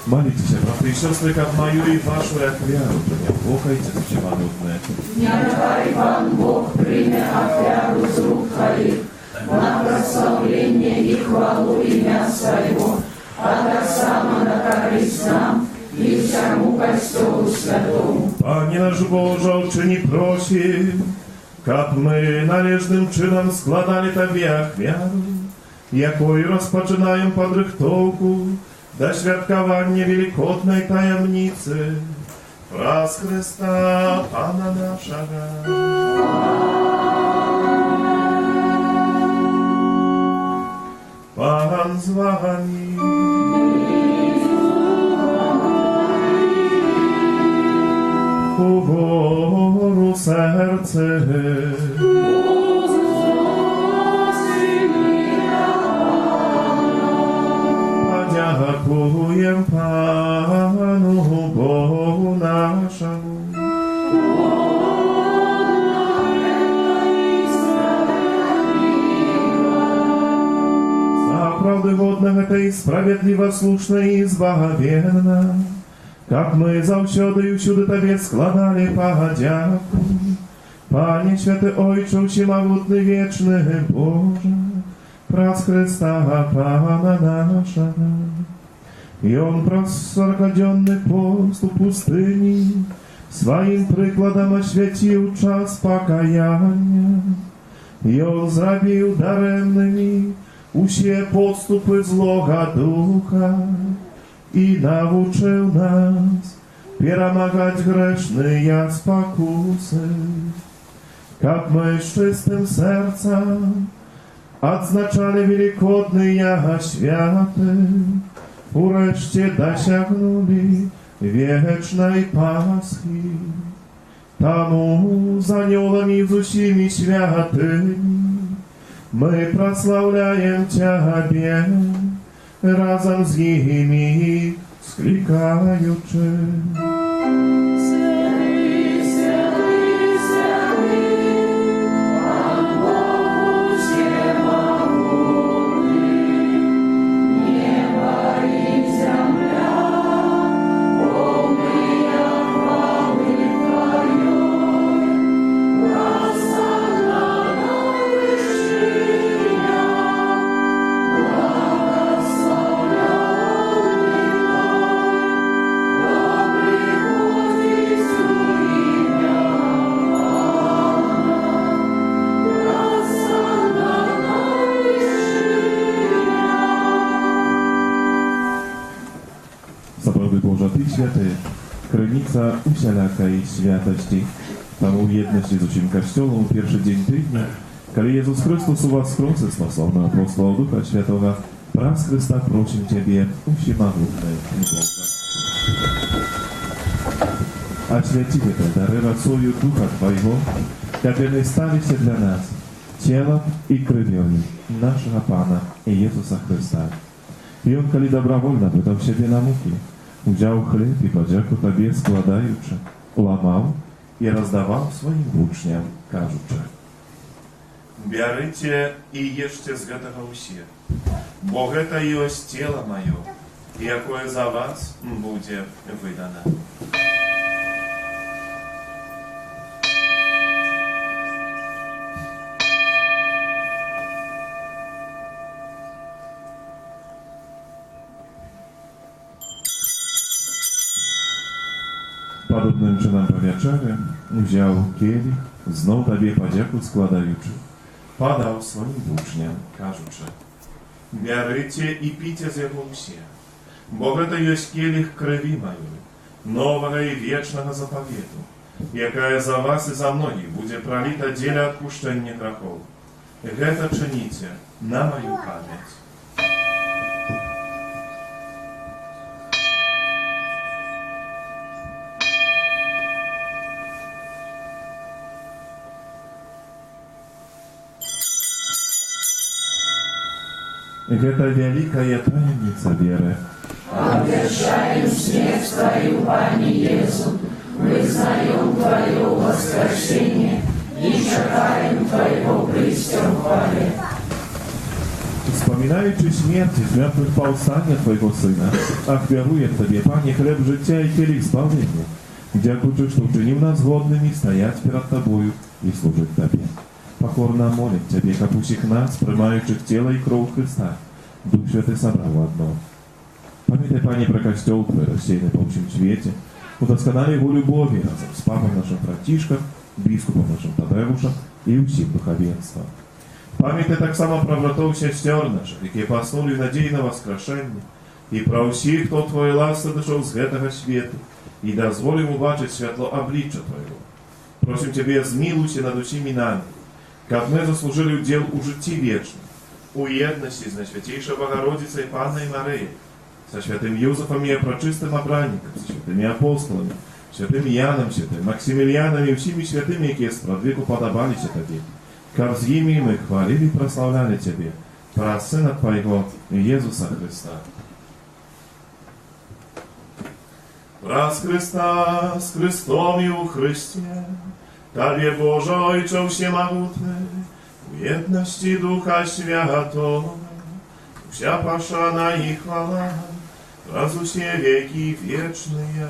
Молитесь, браты и сестры, как мою и вашу ахвяру, принял зачеванутное. Нехай Пан Бог прийме ахвяру з рук Твоих на прославление и хвалу имя Своего, а так само на користь нам и всему Костелу Святому. Пане наш Боже, учини просим, как мы належным чином складали Тебе ахвяру, якою розпочинаємо подрихтовку до святкування великодної таємниці враз Христа Пана нашого. Пан з вами. Угору серце. Подякуєм Пану Богу нашому. За правды годного и справедливо слушно и избавенно, как мы завсёды и всюди Тебе складали подяку. Пане Святый Ойче, всемогутный вечный Боже, праз Христа Пана нашего. И Он праз 40-денный пост у пустыни своим прикладом освятил час покаяния. И Он зробив даремными усе подступы злого духа и научил нас перемагать грешные спокусы, как мы с чистым сердцем отзначали великодные святы, урешті досягнули вечной Пасхи. Тому за анёлами з усіми святыми мы прославляем Тебе, разом з ними скликаючи. Święty, krynica usielakej świętości. Tam u jedności z uczym Kościołom pierwszy dzień tygodnia, kiedy Jezus Chrystus u was skrócy stosowno apostoła Ducha Świętego, wraz Chrysta prosim Ciebie, всемогутный Боже. Освяти это дары росою Духа Твоего, который ставится для нас телом и кровью нашего Пана Иисуса Христа. И Он, коли добровольно выдал себе на муки, взял хлеб и подяку Тебе складаючи, ломал и раздавал своим учням, кажучи: «Берите и ешьте с этого все, бо это есть тело мое, якое за вас будет выдано». Podobnym czynem po wieczerzy wziął kielich, znów Tobie podzięku składający, podał swoim uczniom, кажучи: «Берите и пейте з его все, бо это есть кielich крови моей, нового и вечного заповету, якая за вас и за многих будет пролита для отпущения грехов. Это чините на мою память». Это великая таинница веры. Обвещаем смерть Твою, Пане Иису, вызнаем Твое воскресение и чекаем Твоего прийстя в хвале. Wspominaючи śmierć i zmartwychwstanie Twojego Syna, ofiaruję Tobie, Panie, chleb życia i kielich zbawienia, dziękuję, że uczynił nas godnymi stajać przed Tobою i służyć Tobie. Покорно молим Тебе, как усіх нас, приймаючих тіло і кров Христа, Дух Святий собрав одно. Пам'ятай, Пане, про Костел Твой, рассеянный по всем свете, удосконали его любови разом с Папом нашим братишком, бискупом нашим Тадеушем и усім духовенством. Pamiętaj tak samo про братов сестер наших, які поснули в надії на воскрешення, і про всіх, хто Твоє ласка дійшов з гэтага світу, і дозволив убачити світло обличчя Твоєго. Просим Тебе, змилуйся над усіми нами, как мы заслужили удел у житті вічному, у єдності з Найсвятейшою Богородицею Панною Марией, со святым Юзефом и прочистым обранником, со святыми апостолами, святым Яном, святым Максимилианом и всеми святыми, які справедливо подобалися Тебе. Как с ними мы хвалили и прославляли Тебе, про Сына Твоего Иисуса Христа. Раз Христа с Христом и у Христе, Тебе, Боже, Ojcze Всемогутny, в едности Духа Святого, вся пошана и хвала, раз все веки вечные.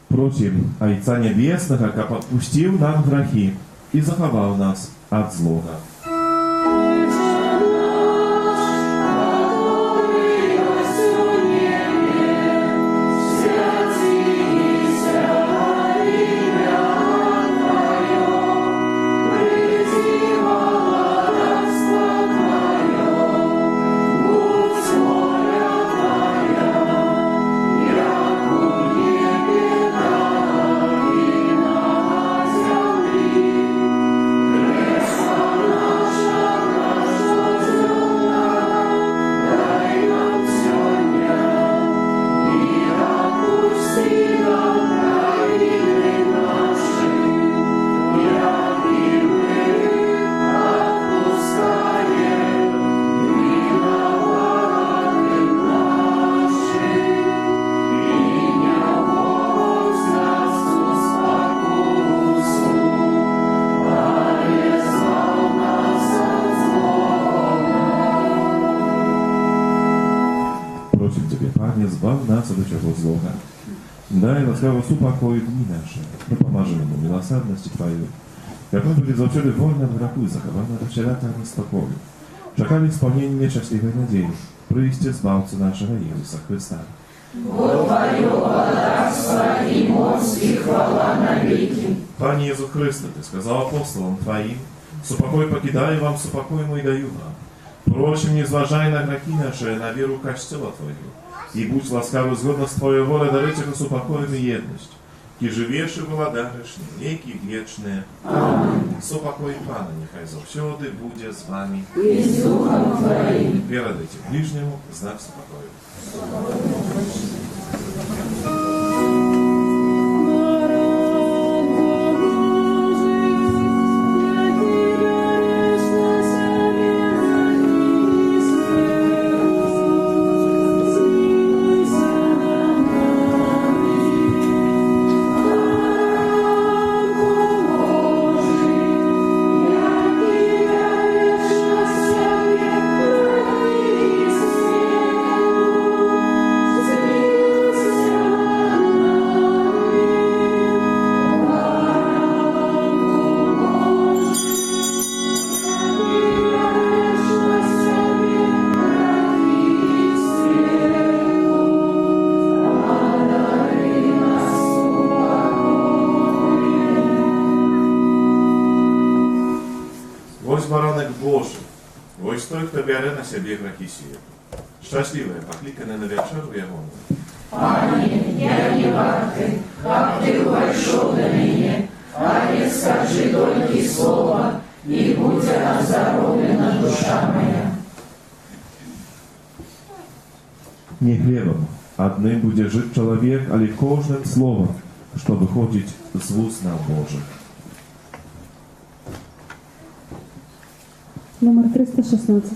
Просим Отца Небесного, как отпустил нам грехи и заховал нас от злого. Zbaw nas od wszelkiego zła. Daj łaskawo upokój dni nasze. Dopomażmy mu miłosierności Twojej. Jak my byli zawsze wolni od grzechu i zachowani do wszelaka niespokoju. Czekali spełnienie nieszczęśliwej nadziei. Przyjście Zbawcy naszego Jezusa Chrysta. Bo Twoje bogactwo i moc i chwała na wieki. Panie Jezu Chryste, Ty сказал апостолам Твоим, «Супокой покидаю вам, супокой мой даю вам. Просим, не зважай на грехи наши, на веру Костела Твоего. И будь ласкавый згодно с Твоей волей дарить их с упокоем и едность. Ки живешь и владаришь, веки вечные. Аминь. Супокой Пана, нехай завсёды буде с вами. И с Духом Твоим. Передайте ближнему знак супокою. Ось баранок Божий, ось той, хто бере на себе грехи світу. Щасливе, покликане на вечеру Його. Пане, я не вартий, как Ты вошел до меня, а не скажи только слово, и будь оздоровлена душа моя. Nie chlebem одним буде жить чоловік, але кожним словом, що виходить з вуст нам Божих. Номер 316.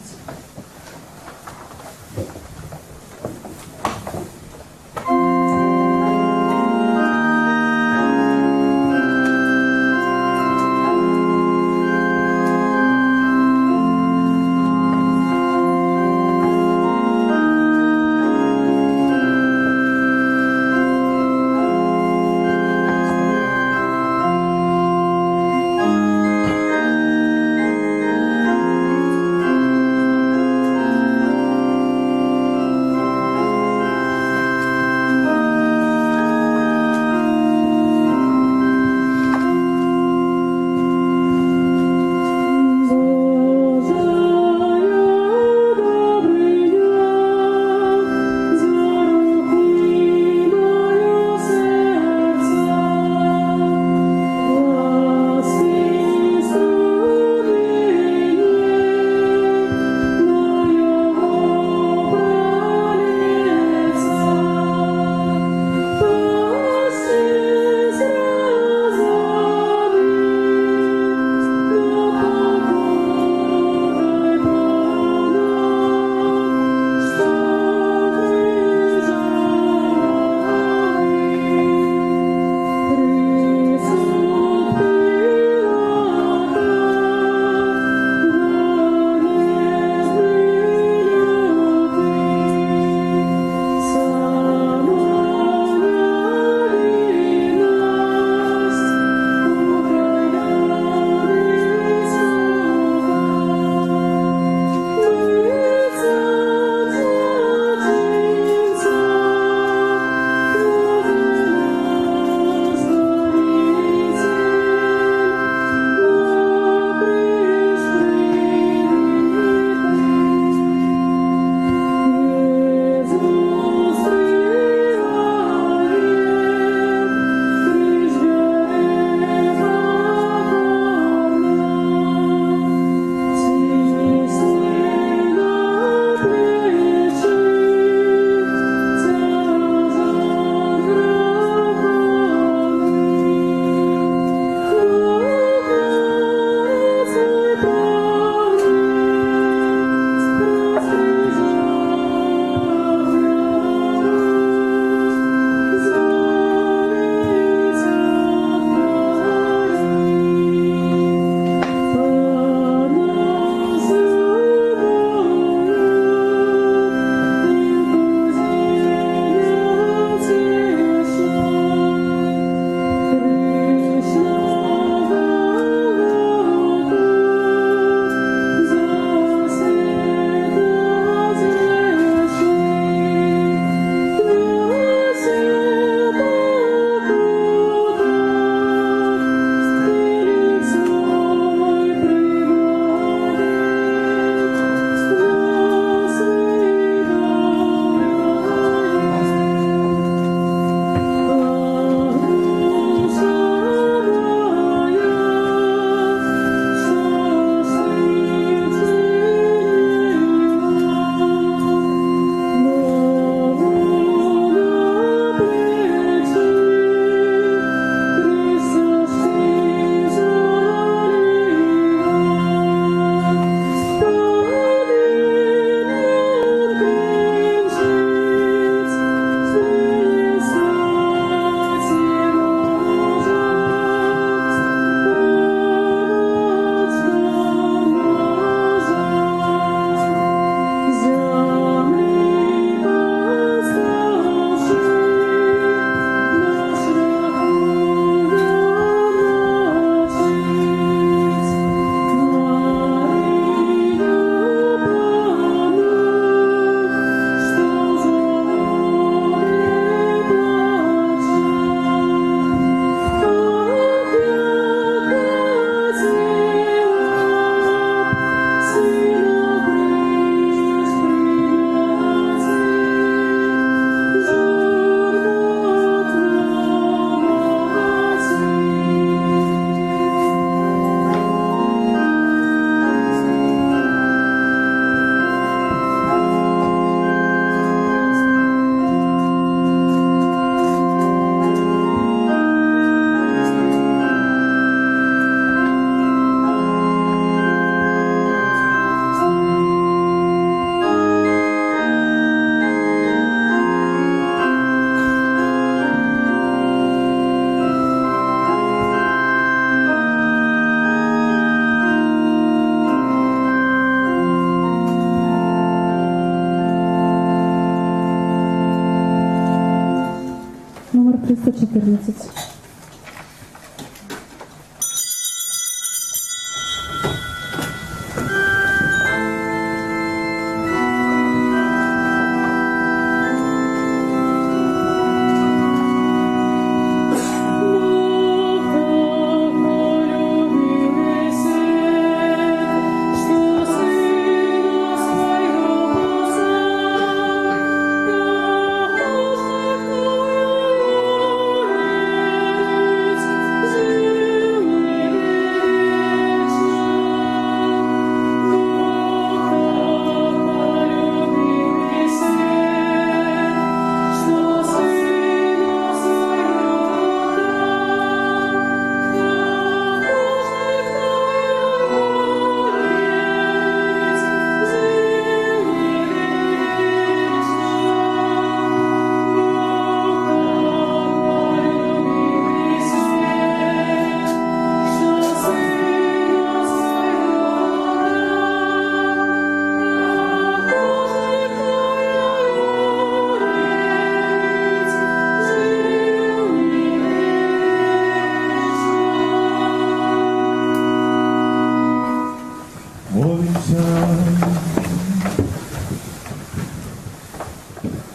Номер 314.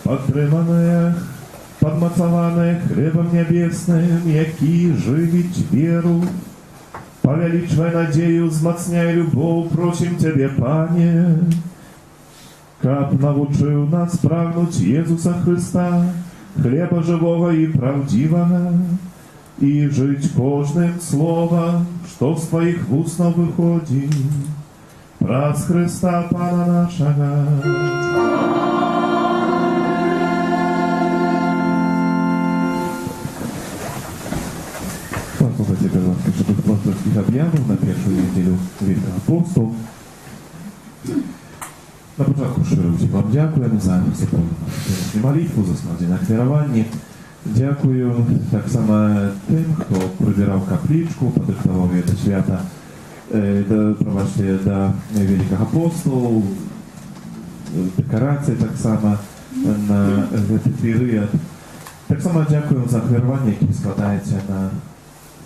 Отримане, подмацоване хлебом небесным, який живить веру, повеличивай надею, взмацняй любовь, просим Тебе, Пане, как научил нас прагнуть Иисуса Христа, хлеба живого и правдивого, и жить кожным словом, что с Твоих устов выходит, праз Христа Пана нашего. Послухайте, будь ласка, щодо апостольських об'явів на першу неділю від апостол. На початку щиро всім вам дякуємо за супровідну молитву, за складення хвірування. Дякую так само тим, хто прибирав капличку, подихтував це свято до великого апостола, декорації так само на цей період. Так само дякуємо за хвірування, яке складається на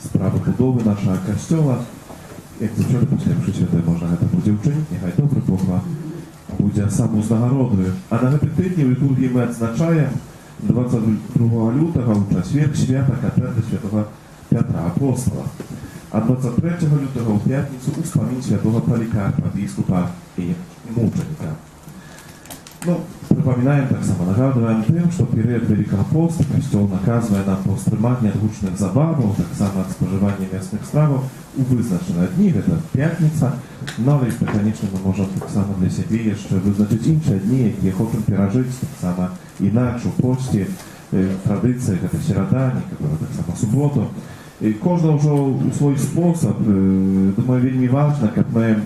справу будови нашого костюла. Як завжди, почнемо святе, можна це буде вчинити, нехай добре Бог вам буде сам узнагородою. А на цей тижні в літургії ми відзначаємо 22 лютого у четвер свята кафедри святого Петра Апостола. А 23 лютого у п'ятницю у спомин святого Полікарпа, біскупа і мученика. Ну, припоминаем, так само нагадываем тем, что период Великого Поста Костел наказывает нам по стриманию от гучных забавов, так само от споживания местных стравов у вызначенных дней, это пятница, но и, конечно, мы можем так само для себя еще вызначить іншие дни, які хочем пережить, так само иначе, в посте, в традициях, это середа, некоторые так само субботу. И кожна уже у свой способ, думаю, вельми важно, как мы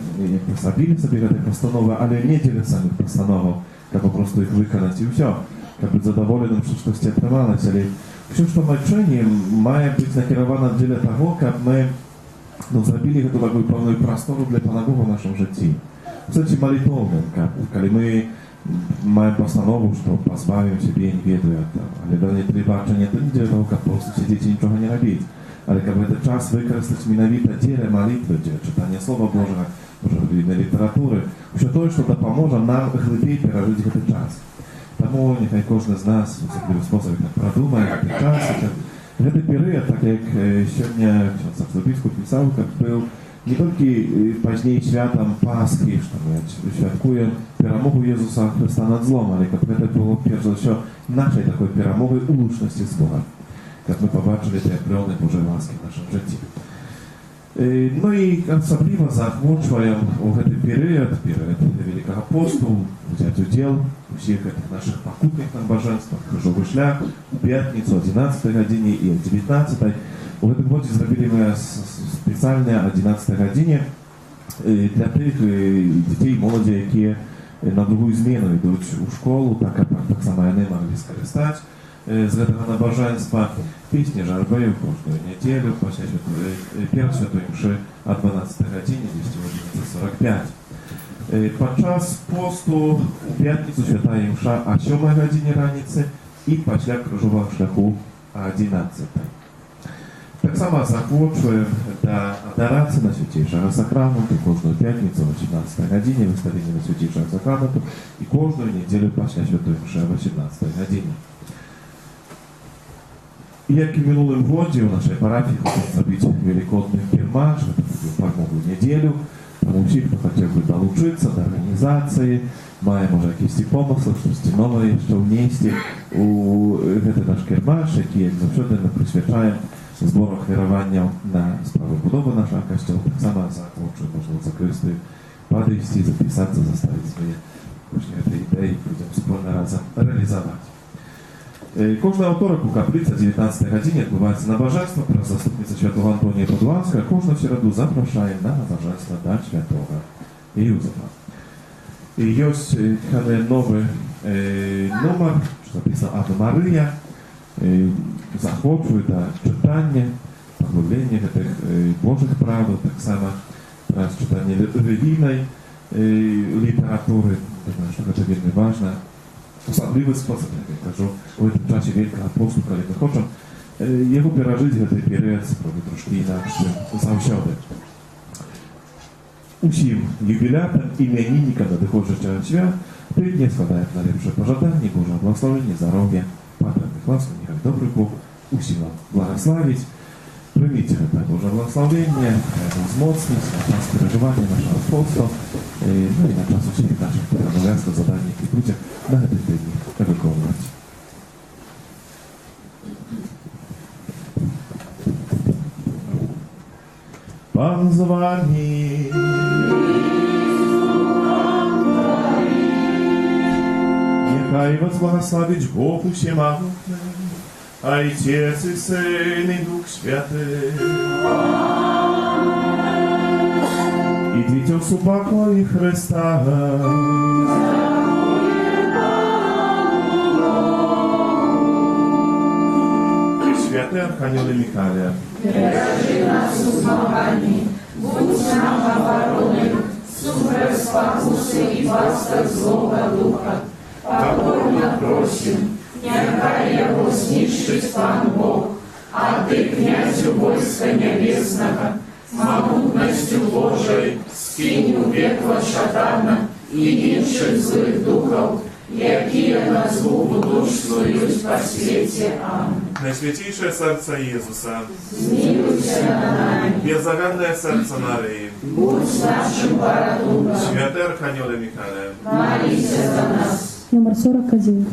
пособили себе этой постановы, але не делать самих постановок, как просто их выkonać и все, как быть задоволенным, что что-то отрывалось, или все, что мы чиним, має быть накеровано для того, как мы зробили эту такую полную простору для Пана Бога в нашем житті. Кстати, молитовным, когда мы маем постанову, что позбавим себе не веду этого, але да не прибачення, то не для того, как просто сидеть и ничего не робить. Але как бы этот час використати миновито деле молитвы, читание Слова Божьего, божественной литературы, все то, что допоможе нам глибей пережить этот час. Тому нехай кожен з нас в особливий спосіб продумає этот час. Этот период, так як сьогодні архібіскуп писав, как был не тільки позднее святом Пасхи, что мы святкуем перемогу Иисуса Христа над злом, але как это было прежде всего нашей такой перемогой у лучности с Богом. Как мы побачили проявлення Божої ласки в нашому житті. Ну і особливо заохочуємо у цей період Великого Посту, взяти уділ у всіх наших покутних набоженствах, крижовий шлях, у п'ятницю, 11 годині і 19. У цьому році зробили ми спеціальне 11 годині для тих дітей і молоді, які на другу зміну йдуть у школу, так само вони могли скористати z tego nabożeństwa пісні Жарбею кожну неділю після першої святої мши о 12 годині, 10:45. Подчас посту у п'ятницю святая мша о 7 годині раніці і після крижового шляху о 11. Так само захочуємо до адорації на Святейшого Сакраменту кожну п'ятницю о 18 годині, виставлення на Святейшого Сакраменту і кожну неділю після Святої Мши о 18 годині. І як і в минулому годі у нашій парафії хочемо зробити великодний кірмаш, перемогу неділю, тому всі, хто хотів би долучитися до організації, має, може, якісь помисли, щось нове ще внести у цей наш кірмаш, який, як завжди, ми присвячаємо збору хвірування на справу будови нашого костюму. Так само захочуємо, можливо, закрити, подивитися, записатися, заставити свої ідеї, будемо спільно разом реалізувати. Кожного второк у каплиці о 19 годині відбувається набожество про заступницю святого Антонія Подоланського. Кожну середу запрошуємо на набожество до святого Юзефа. І є новий номер, що написано Аве Марія. Захоплює до читання, поглиблення цих Божих правил, так само про читання релігійної літератури. Думаю, що це дуже важливо. Особливий спосіб, як я кажу, у цьому часі Великого посту, коли ми хочемо його пережити в цей період, спробуй трошки інакше завжди. Усім юбілятам, іменинникам надходжого свят прийдні складають найліпше пожадання, Божого благословення, здоров'я, падальних ласк, нехай добрий Бог усім вам благословить. Прийміть це Боже благословення, змоцність, на час переживання нашого посту, ну і на час усіх наших обов'язків, завдань, які будуть на цей день виконувати. Пан з вами. Нехай вас благословить Бог усемогутний, Отец и Сын и Дух Святый. Идите в покое Христа. Пресвятый Архангел Михаил, держи нас в змаганні, будь нам оборони, супротив спокуси и властях злого духа. Покорно просим, нехай его знищить Пан Бог, а ты, князю войска небесного, могутностью Божией, скинь у пекла шатана и інших злых духов, якие на згубу душ слують по свете. Аминь. Найсвятейшее сердце Иисуса, Змилуйся над нами, беззаганное сердце Марии, будь нашим породугом, Святый Архангел Михаил, молись за нас. Номер 41.